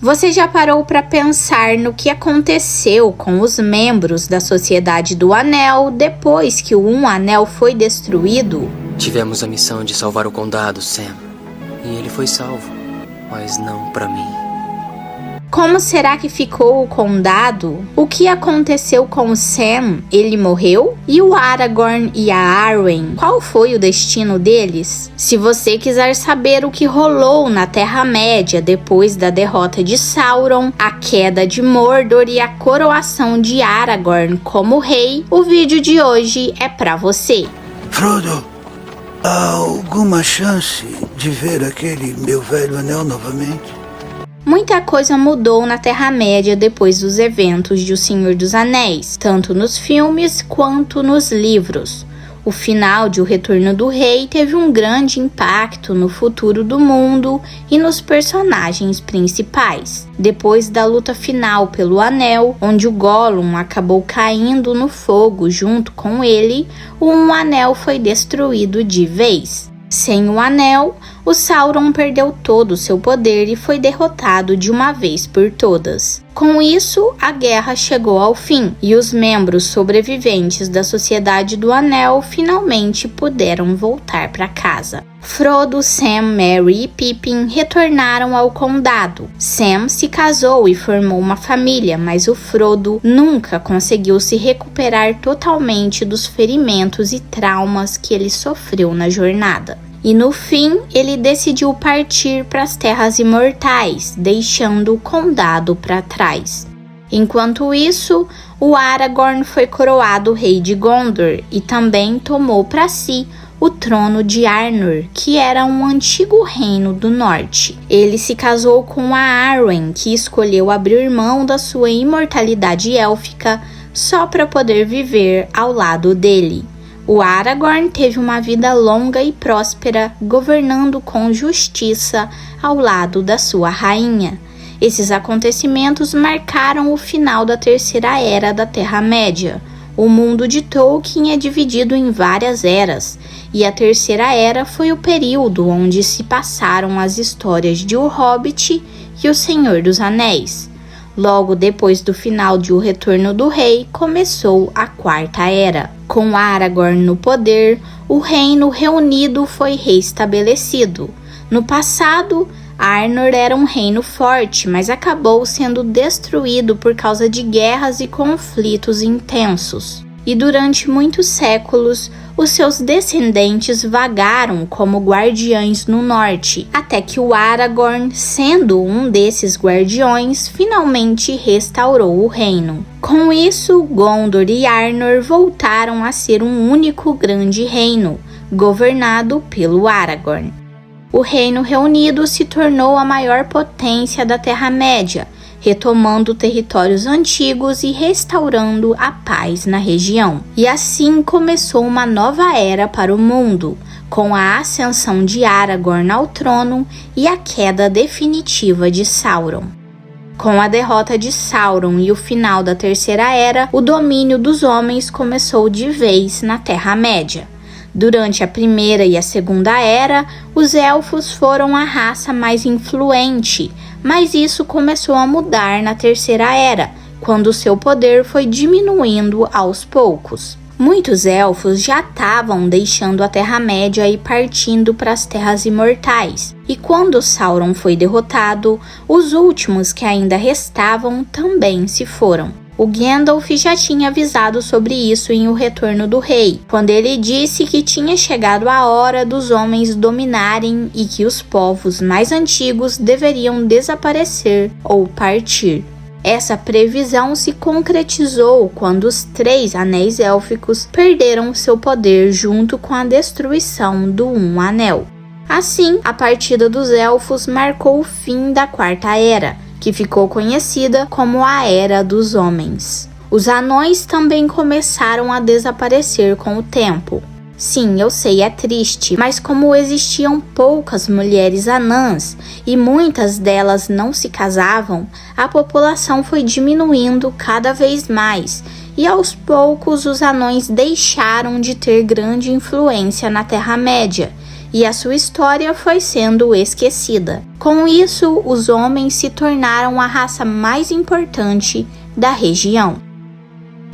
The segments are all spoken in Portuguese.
Você já parou para pensar no que aconteceu com os membros da Sociedade do Anel depois que o Um Anel foi destruído? Tivemos a missão de salvar o condado, Sam. E ele foi salvo, mas não para mim. Como será que ficou o condado? O que aconteceu com o Sam? Ele morreu? E o Aragorn e a Arwen? Qual foi o destino deles? Se você quiser saber o que rolou na Terra-média depois da derrota de Sauron, a queda de Mordor e a coroação de Aragorn como rei, o vídeo de hoje é pra você. Frodo, há alguma chance de ver aquele meu velho anel novamente? Muita coisa mudou na Terra-média depois dos eventos de O Senhor dos Anéis, tanto nos filmes quanto nos livros. O final de O Retorno do Rei teve um grande impacto no futuro do mundo e nos personagens principais. Depois da luta final pelo Anel, onde o Gollum acabou caindo no fogo junto com ele, o Um Anel foi destruído de vez. Sem o Anel, o Sauron perdeu todo o seu poder e foi derrotado de uma vez por todas. Com isso, a guerra chegou ao fim e os membros sobreviventes da Sociedade do Anel finalmente puderam voltar para casa. Frodo, Sam, Merry e Pippin retornaram ao condado. Sam se casou e formou uma família, mas o Frodo nunca conseguiu se recuperar totalmente dos ferimentos e traumas que ele sofreu na jornada. E no fim, ele decidiu partir para as Terras Imortais, deixando o condado para trás. Enquanto isso, o Aragorn foi coroado rei de Gondor e também tomou para si o trono de Arnor, que era um antigo reino do norte. Ele se casou com a Arwen, que escolheu abrir mão da sua imortalidade élfica só para poder viver ao lado dele. O Aragorn teve uma vida longa e próspera, governando com justiça ao lado da sua rainha. Esses acontecimentos marcaram o final da Terceira Era da Terra-média. O mundo de Tolkien é dividido em várias eras, e a Terceira Era foi o período onde se passaram as histórias de O Hobbit e O Senhor dos Anéis. Logo depois do final de O Retorno do Rei, começou a Quarta Era. Com Aragorn no poder, o reino reunido foi restabelecido. No passado, Arnor era um reino forte, mas acabou sendo destruído por causa de guerras e conflitos intensos. E durante muitos séculos, os seus descendentes vagaram como guardiães no norte, até que o Aragorn, sendo um desses guardiões, finalmente restaurou o reino. Com isso, Gondor e Arnor voltaram a ser um único grande reino, governado pelo Aragorn. O Reino Reunido se tornou a maior potência da Terra-média, retomando territórios antigos e restaurando a paz na região. E assim começou uma nova era para o mundo, com a ascensão de Aragorn ao trono e a queda definitiva de Sauron. Com a derrota de Sauron e o final da Terceira Era, o domínio dos homens começou de vez na Terra-média. Durante a Primeira e a Segunda Era, os elfos foram a raça mais influente, mas isso começou a mudar na Terceira Era, quando seu poder foi diminuindo aos poucos. Muitos elfos já estavam deixando a Terra-média e partindo para as Terras Imortais, e quando Sauron foi derrotado, os últimos que ainda restavam também se foram. O Gandalf já tinha avisado sobre isso em O Retorno do Rei, quando ele disse que tinha chegado a hora dos homens dominarem e que os povos mais antigos deveriam desaparecer ou partir. Essa previsão se concretizou quando os 3 anéis élficos perderam seu poder junto com a destruição do Um Anel. Assim, a partida dos elfos marcou o fim da Quarta Era, que ficou conhecida como a Era dos Homens. Os anões também começaram a desaparecer com o tempo. Sim, eu sei, é triste, mas como existiam poucas mulheres anãs e muitas delas não se casavam, a população foi diminuindo cada vez mais e aos poucos os anões deixaram de ter grande influência na Terra-média e a sua história foi sendo esquecida. Com isso, os homens se tornaram a raça mais importante da região.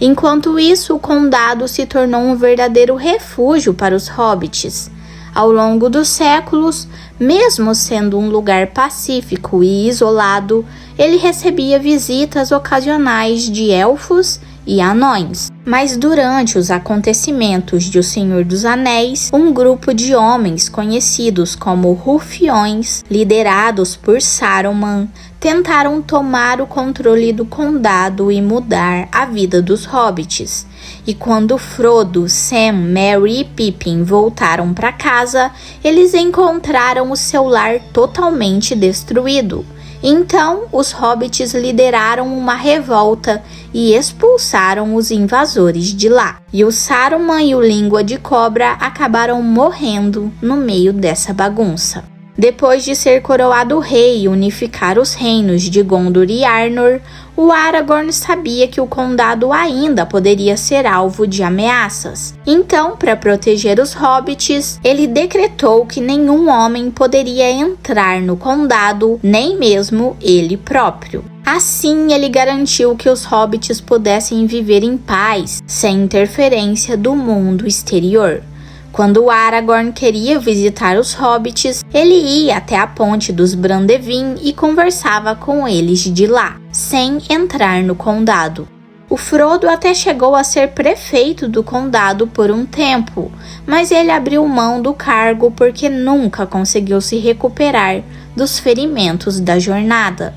Enquanto isso, o condado se tornou um verdadeiro refúgio para os hobbits. Ao longo dos séculos, mesmo sendo um lugar pacífico e isolado, ele recebia visitas ocasionais de elfos e anões. Mas durante os acontecimentos de O Senhor dos Anéis, um grupo de homens conhecidos como Rufiões, liderados por Saruman, tentaram tomar o controle do condado e mudar a vida dos hobbits. E quando Frodo, Sam, Merry e Pippin voltaram para casa, eles encontraram o seu lar totalmente destruído. Então, os hobbits lideraram uma revolta e expulsaram os invasores de lá. E o Saruman e o Língua de Cobra acabaram morrendo no meio dessa bagunça. Depois de ser coroado rei e unificar os reinos de Gondor e Arnor, o Aragorn sabia que o condado ainda poderia ser alvo de ameaças. Então, para proteger os hobbits, ele decretou que nenhum homem poderia entrar no condado, nem mesmo ele próprio. Assim, ele garantiu que os hobbits pudessem viver em paz, sem interferência do mundo exterior. Quando Aragorn queria visitar os hobbits, ele ia até a ponte dos Brandevin e conversava com eles de lá, sem entrar no condado. O Frodo até chegou a ser prefeito do condado por um tempo, mas ele abriu mão do cargo porque nunca conseguiu se recuperar dos ferimentos da jornada.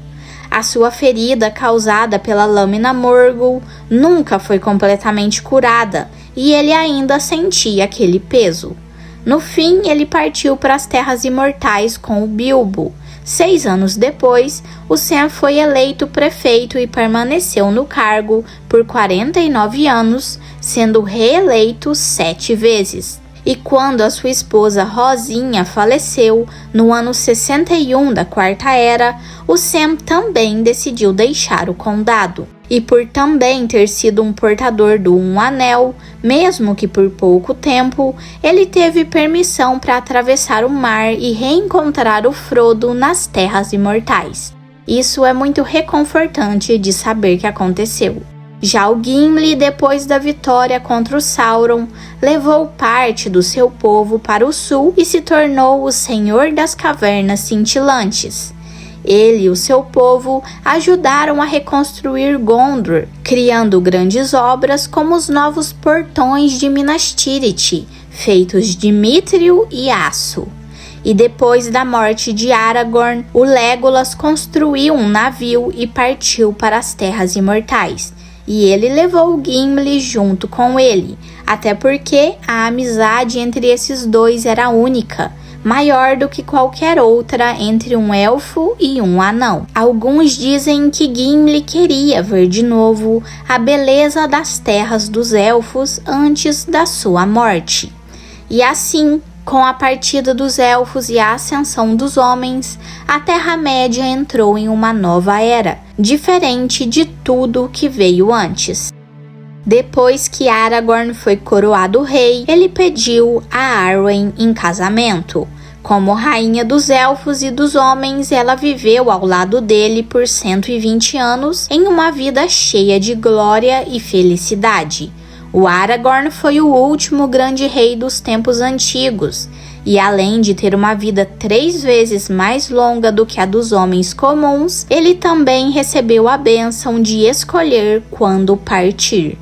A sua ferida causada pela lâmina Morgul nunca foi completamente curada e ele ainda sentia aquele peso. No fim, ele partiu para as Terras Imortais com o Bilbo. 6 anos depois, o Sam foi eleito prefeito e permaneceu no cargo por 49 anos, sendo reeleito 7 vezes. E quando a sua esposa Rosinha faleceu, no ano 61 da Quarta Era, o Sam também decidiu deixar o condado. E por também ter sido um portador do Um Anel, mesmo que por pouco tempo, ele teve permissão para atravessar o mar e reencontrar o Frodo nas Terras Imortais. Isso é muito reconfortante de saber que aconteceu. Já o Gimli, depois da vitória contra o Sauron, levou parte do seu povo para o sul e se tornou o Senhor das Cavernas Cintilantes. Ele e o seu povo ajudaram a reconstruir Gondor, criando grandes obras como os novos portões de Minas Tirith, feitos de mítrio e aço. E depois da morte de Aragorn, o Legolas construiu um navio e partiu para as Terras Imortais. E ele levou o Gimli junto com ele, até porque a amizade entre esses dois era única, maior do que qualquer outra entre um elfo e um anão. Alguns dizem que Gimli queria ver de novo a beleza das terras dos elfos antes da sua morte. E assim, com a partida dos elfos e a ascensão dos homens, a Terra-média entrou em uma nova era, diferente de tudo que veio antes. Depois que Aragorn foi coroado rei, ele pediu a Arwen em casamento. Como rainha dos elfos e dos homens, ela viveu ao lado dele por 120 anos em uma vida cheia de glória e felicidade. O Aragorn foi o último grande rei dos tempos antigos, e além de ter uma vida 3 vezes mais longa do que a dos homens comuns, ele também recebeu a bênção de escolher quando partir.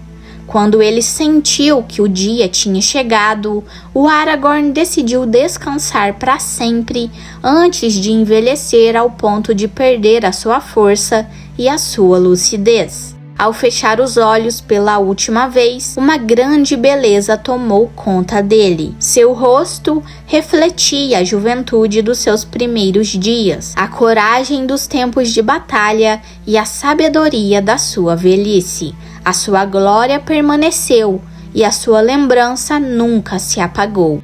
Quando ele sentiu que o dia tinha chegado, o Aragorn decidiu descansar para sempre antes de envelhecer ao ponto de perder a sua força e a sua lucidez. Ao fechar os olhos pela última vez, uma grande beleza tomou conta dele. Seu rosto refletia a juventude dos seus primeiros dias, a coragem dos tempos de batalha e a sabedoria da sua velhice. A sua glória permaneceu e a sua lembrança nunca se apagou.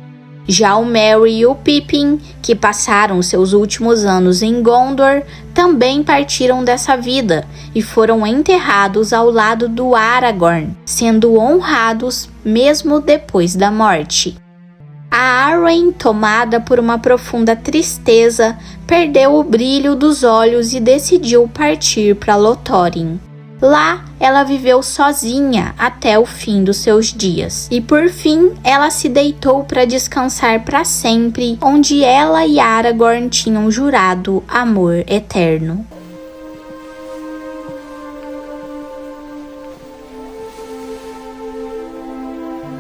Já o Merry e o Pippin, que passaram seus últimos anos em Gondor, também partiram dessa vida e foram enterrados ao lado do Aragorn, sendo honrados mesmo depois da morte. A Arwen, tomada por uma profunda tristeza, perdeu o brilho dos olhos e decidiu partir para Lothlórien. Lá, ela viveu sozinha até o fim dos seus dias. E por fim, ela se deitou para descansar para sempre, onde ela e Aragorn tinham jurado amor eterno.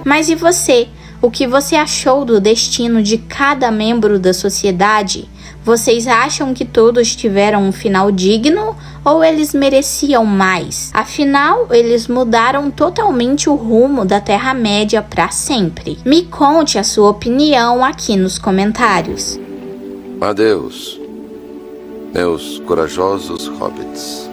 Mas e você? O que você achou do destino de cada membro da sociedade? Vocês acham que todos tiveram um final digno ou eles mereciam mais? Afinal, eles mudaram totalmente o rumo da Terra-média para sempre. Me conte a sua opinião aqui nos comentários. Adeus, meus corajosos hobbits.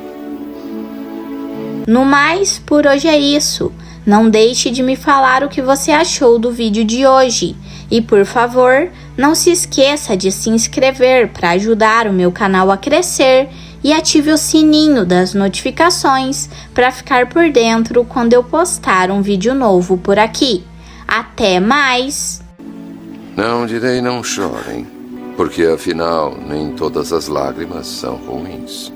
No mais, por hoje é isso. Não deixe de me falar o que você achou do vídeo de hoje. E por favor, não se esqueça de se inscrever para ajudar o meu canal a crescer e ative o sininho das notificações para ficar por dentro quando eu postar um vídeo novo por aqui. Até mais! Não direi não chorem, porque afinal nem todas as lágrimas são ruins.